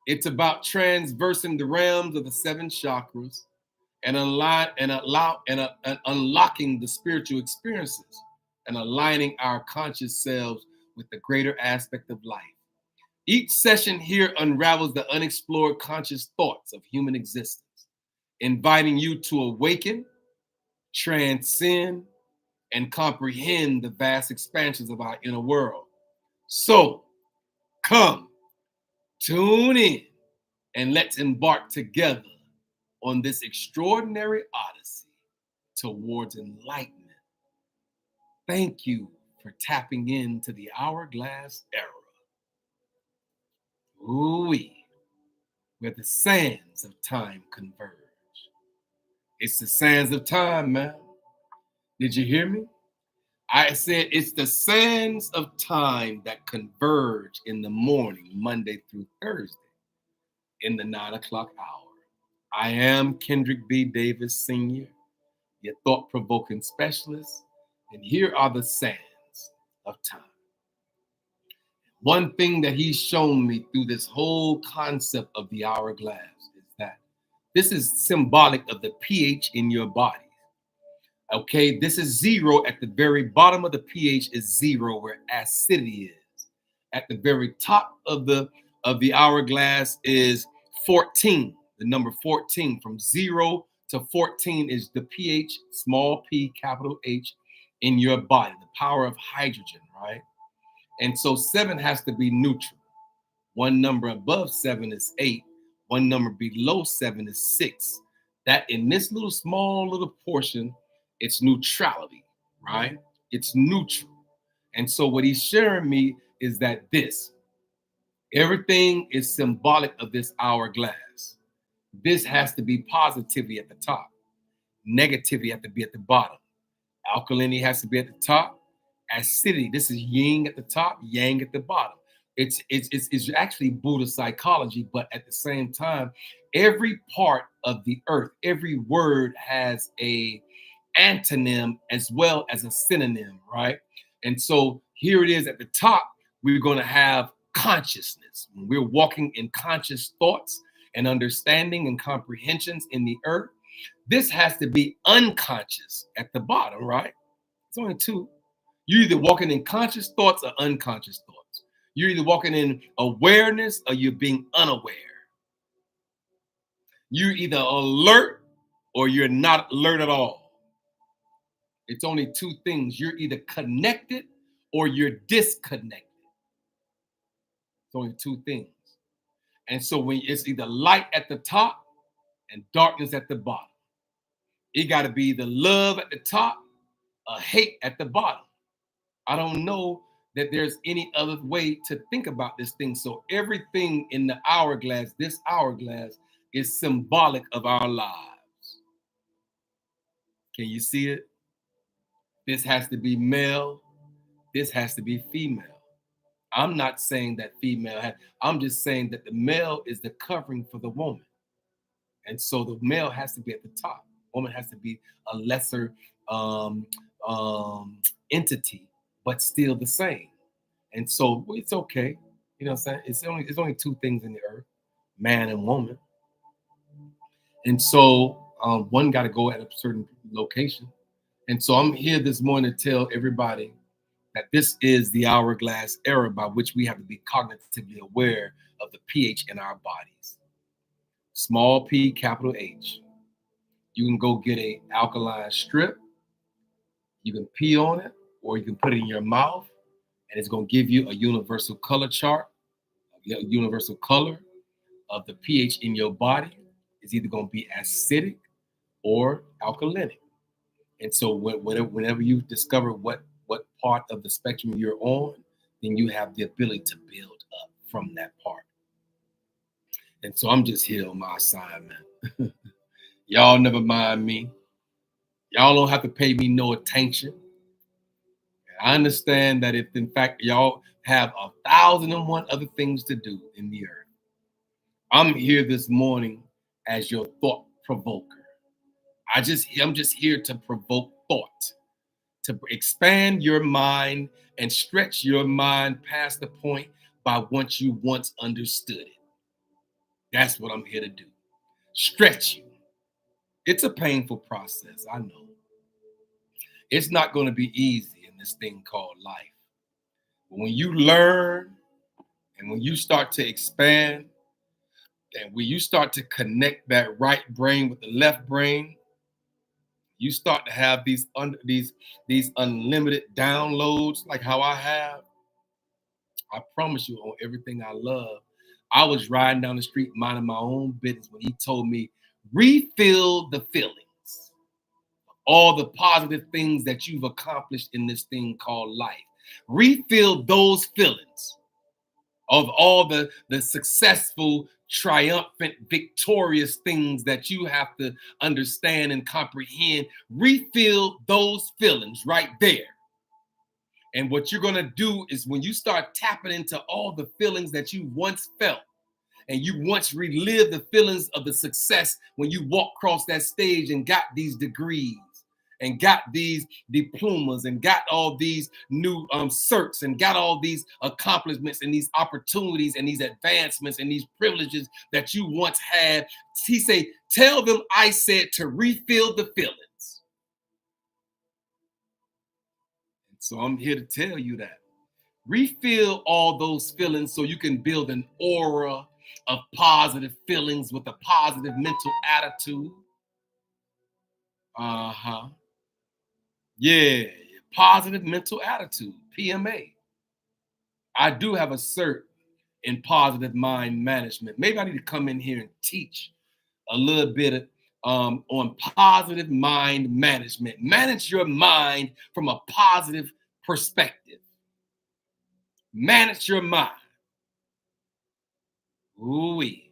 It's about transversing the realms of the seven chakras and unlocking the spiritual experiences and aligning our conscious selves with the greater aspect of life. Each session here unravels the unexplored conscious thoughts of human existence, inviting you to awaken, transcend, and comprehend the vast expansions of our inner world. So, come, tune in, and let's embark together on this extraordinary odyssey towards enlightenment. Thank you for tapping into the Hourglass Era. Ooh-wee, where the sands of time converge. It's the sands of time, man. Did you hear me? I said it's the sands of time that converge in the morning, Monday through Thursday, in the 9 o'clock hour. I am Kendrick B. Davis Sr., your thought-provoking specialist, and here are the sands of time. One thing that he's shown me through this whole concept of the hourglass is that this is symbolic of the pH in your body. Okay, this is 0 at the very bottom of the pH is 0, where acidity is. At the very top of the hourglass is 14, the number 14. From 0 to 14 is the pH, small p, capital H, in your body, the power of hydrogen, right? And so 7 has to be neutral. One number above 7 is 8. One number below 7 is 6. That in this little small little portion, it's neutrality, right? It's neutral. And so what he's sharing me is that everything is symbolic of this hourglass. This has to be positivity at the top. Negativity has to be at the bottom. Alkalinity has to be at the top. Acidity, this is yin at the top, yang at the bottom. It's actually Buddhist psychology, but at the same time, every part of the earth, every word has a antonym as well as a synonym, right? And so here it is at the top, we're going to have consciousness. When we're walking in conscious thoughts and understanding and comprehensions in the earth, this has to be unconscious at the bottom, right? It's only two. You're either walking in conscious thoughts or unconscious thoughts. You're either walking in awareness or you're being unaware. You're either alert or you're not alert at all. It's only two things. You're either connected or you're disconnected. It's only two things. And so when it's either light at the top and darkness at the bottom, it got to be the love at the top or hate at the bottom. I don't know that there's any other way to think about this thing. So everything in the hourglass, this hourglass, is symbolic of our lives. Can you see it? This has to be male. This has to be female. I'm not saying that I'm just saying that the male is the covering for the woman. And so the male has to be at the top. Woman has to be a lesser entity, but still the same. And so it's okay. You know what I'm saying? It's only two things in the earth, man and woman. And so one got to go at a certain location. And so I'm here this morning to tell everybody that this is the hourglass era by which we have to be cognitively aware of the pH in our bodies. Small p, capital H. You can go get a alkaline strip. You can pee on it, or you can put it in your mouth, and it's going to give you a universal color chart, a universal color of the pH in your body. Is either going to be acidic or alkalinic. And so whenever you discover what part of the spectrum you're on, then you have the ability to build up from that part. And so I'm just here on my assignment. Y'all never mind me. Y'all don't have to pay me no attention. I understand that if in fact y'all have 1,001 other things to do in the earth, I'm here this morning as your thought provoker. I'm just here to provoke thought, to expand your mind and stretch your mind past the point by what you once understood it. That's what I'm here to do. Stretch you. It's a painful process, I know. It's not going to be easy in this thing called life. But when you learn and when you start to expand and when you start to connect that right brain with the left brain, you start to have these unlimited downloads like how I have. I promise you, on everything I love. I was riding down the street minding my own business when he told me, refill the feelings. All the positive things that you've accomplished in this thing called life. Refill those feelings of all the successful, triumphant, victorious things that you have to understand and comprehend. Refill those feelings right there. And what you're going to do is when you start tapping into all the feelings that you once felt, and you once relived the feelings of the success when you walked across that stage and got these degrees and got these diplomas and got all these new certs and got all these accomplishments and these opportunities and these advancements and these privileges that you once had. He said, tell them I said to refill the feelings. And so I'm here to tell you that. Refill all those feelings so you can build an aura of positive feelings with a positive mental attitude. Yeah, positive mental attitude, PMA. I do have a cert in positive mind management. Maybe I need to come in here and teach a little bit on positive mind management. Manage your mind from a positive perspective. Manage your mind. Ooh-wee.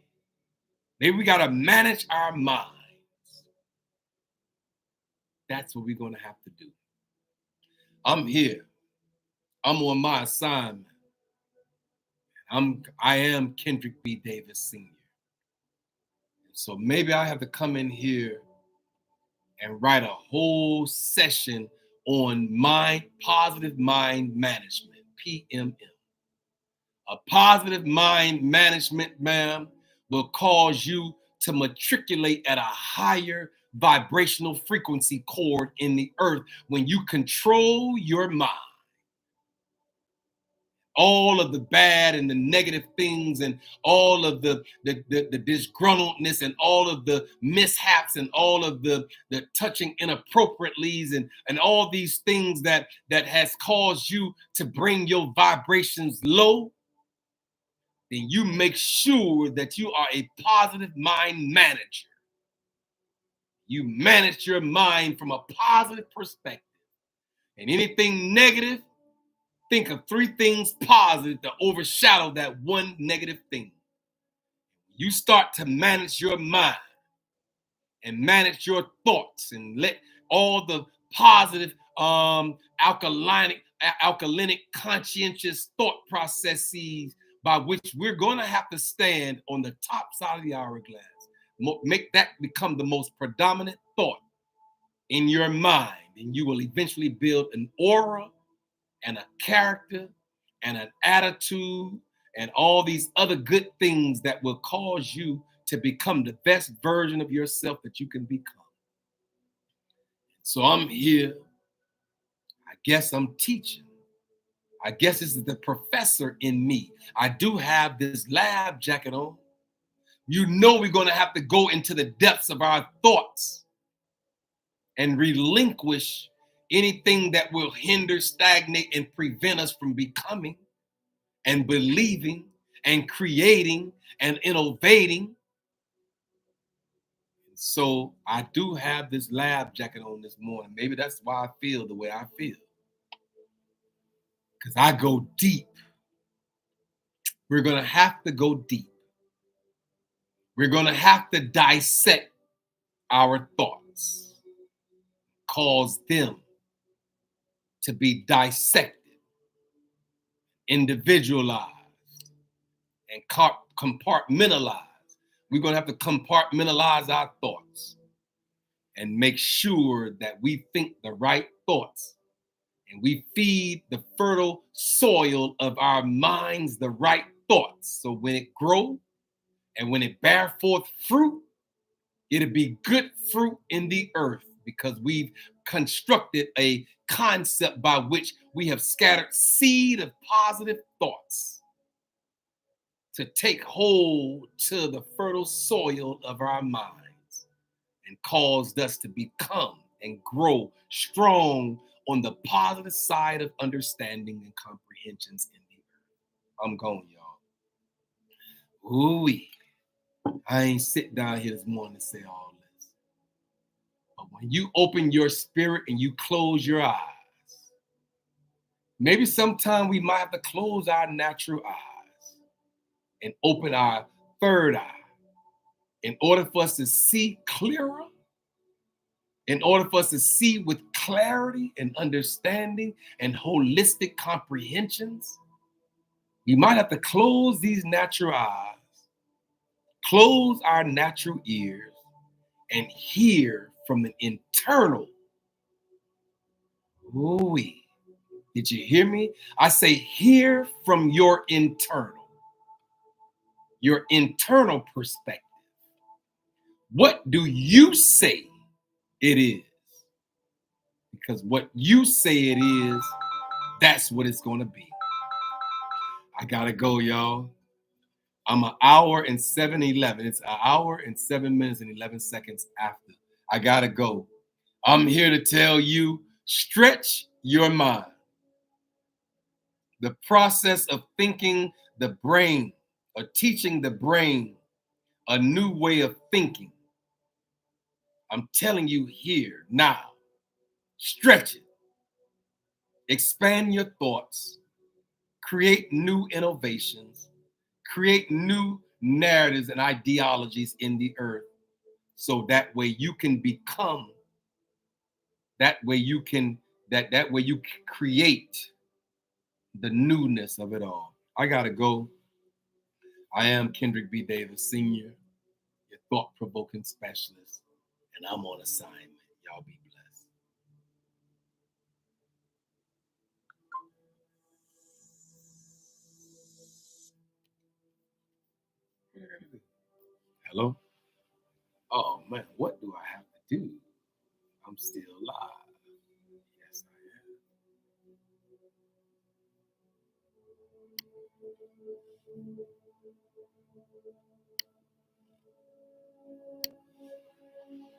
Maybe we got to manage our minds. That's what we're going to have to do. I'm here. I'm on my assignment. I am Kendrick B. Davis Sr. So maybe I have to come in here and write a whole session on positive mind management, PMM. A positive mind management, ma'am, will cause you to matriculate at a higher vibrational frequency chord in the earth when you control your mind. All of the bad and the negative things and all of the disgruntledness and all of the mishaps and all of the touching inappropriately and all these things that has caused you to bring your vibrations low, then you make sure that you are a positive mind manager. You manage your mind from a positive perspective. And anything negative, think of 3 things positive to overshadow that one negative thing. You start to manage your mind and manage your thoughts and let all the positive alkalinic conscientious thought processes by which we're going to have to stand on the top side of the hourglass. Make that become the most predominant thought in your mind, and you will eventually build an aura and a character and an attitude and all these other good things that will cause you to become the best version of yourself that you can become. So I'm here. I guess I'm teaching. I guess this is the professor in me. I do have this lab jacket on. You know we're going to have to go into the depths of our thoughts and relinquish anything that will hinder, stagnate, and prevent us from becoming and believing and creating and innovating. So I do have this lab jacket on this morning. Maybe that's why I feel the way I feel. Because I go deep. We're going to have to go deep. We're going to have to dissect our thoughts, cause them to be dissected, individualized, and compartmentalized. We're going to have to compartmentalize our thoughts and make sure that we think the right thoughts and we feed the fertile soil of our minds the right thoughts. So when it grows and when it bear forth fruit, it'll be good fruit in the earth because we've constructed a concept by which we have scattered seed of positive thoughts to take hold to the fertile soil of our minds and caused us to become and grow strong on the positive side of understanding and comprehensions in the earth. I'm going, y'all. Ooh-wee. I ain't sit down here this morning to say all this. But when you open your spirit and you close your eyes, maybe sometime we might have to close our natural eyes and open our third eye in order for us to see clearer, in order for us to see with clarity and understanding and holistic comprehensions. We might have to close these natural eyes, close our natural ears, and hear from an internal. Ooh, did you hear me? I say hear from your internal perspective. What do you say it is? Because what you say it is, that's what it's going to be. I got to go, y'all. I'm an hour and 7:11. It's an hour and 7 minutes and 11 seconds after. I got to go. I'm here to tell you, stretch your mind. The process of thinking the brain, or teaching the brain a new way of thinking. I'm telling you here now, stretch it. Expand your thoughts. Create new innovations. Create new narratives and ideologies in the earth. So that way you can become, that way you can create the newness of it all. I gotta go. I am Kendrick B. Davis, Sr., your thought-provoking specialist, and I'm on assignment. Y'all be blessed. Hello? Oh man, what do I have to do? I'm still live. Yes, I am.